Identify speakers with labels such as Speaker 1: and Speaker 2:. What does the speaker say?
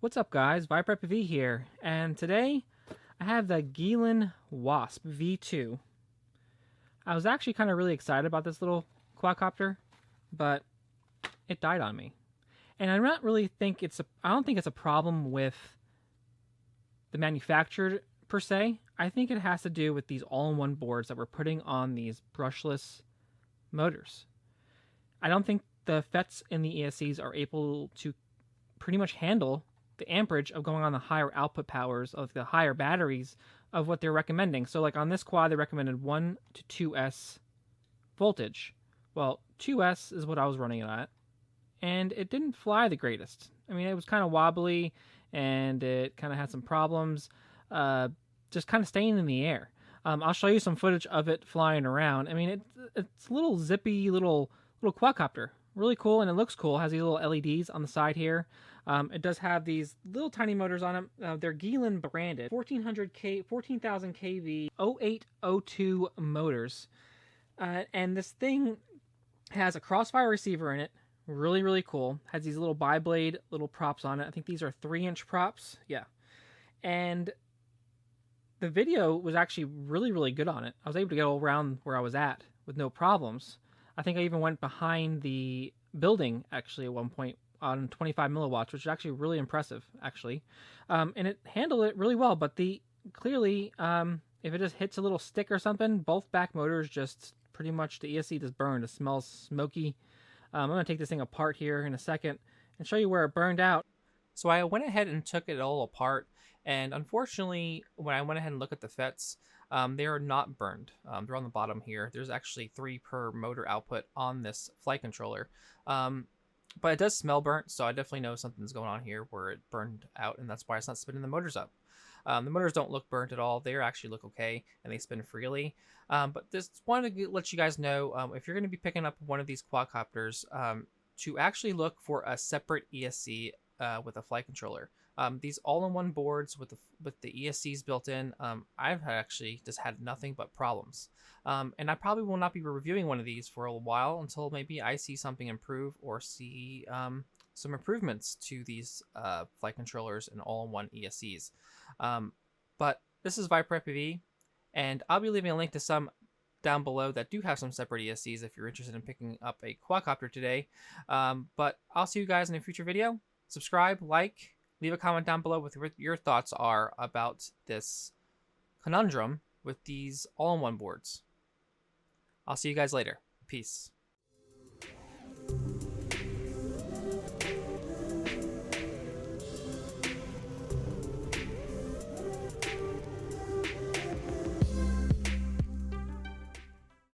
Speaker 1: What's up guys, Viper V here, and today I have the Geelang Wasp V2. I was actually kind of really excited about this little quadcopter, but it died on me. And I don't think it's a problem with the manufacturer per se. I think it has to do with these all-in-one boards that we're putting on these brushless motors. I don't think the FETs in the ESCs are able to pretty much handle the amperage of going on the higher output powers of the higher batteries of what they're recommending. So like on this quad, they recommended 1 to 2S voltage. Well, 2S is what I was running it at, and it didn't fly the greatest. I mean, it was kind of wobbly, and it kind of had some problems, just kind of staying in the air. I'll show you some footage of it flying around. I mean, it's a little zippy little quadcopter. Really cool, and it looks cool. It has these little LEDs on the side here. It does have these little tiny motors on them. They're Geelang branded, 14,000 kV 0802 motors. And this thing has a crossfire receiver in it. Really, really cool. Has these little bi-blade little props on it. I think these are 3-inch props. Yeah. And the video was actually really, really good on it. I was able to go around where I was at with no problems. I think I even went behind the building actually at one point on 25 milliwatts, which is actually really impressive, actually. And it handled it really well, but clearly, if it just hits a little stick or something, both back motors just pretty much, the ESC just burned. It smells smoky. I'm going to take this thing apart here in a second and show you where it burned out. So I went ahead and took it all apart, and unfortunately, when I went ahead and looked at the FETs, they are not burned. They're on the bottom here. There's actually 3 per motor output on this flight controller. But it does smell burnt, so I definitely know something's going on here where it burned out, and that's why it's not spinning the motors up. The motors don't look burnt at all. They actually look okay, and they spin freely. But just wanted to let you guys know, if you're going to be picking up one of these quadcopters, to actually look for a separate ESC with a flight controller. These all-in-one boards with the ESCs built in, I've actually just had nothing but problems. And I probably will not be reviewing one of these for a while until maybe I see something improve or see some improvements to these flight controllers and all-in-one ESCs. But this is Viper FPV, and I'll be leaving a link to some down below that do have some separate ESCs if you're interested in picking up a quadcopter today. But I'll see you guys in a future video. Subscribe, like, leave a comment down below with what your thoughts are about this conundrum with these all-in-one boards. I'll see you guys later. Peace.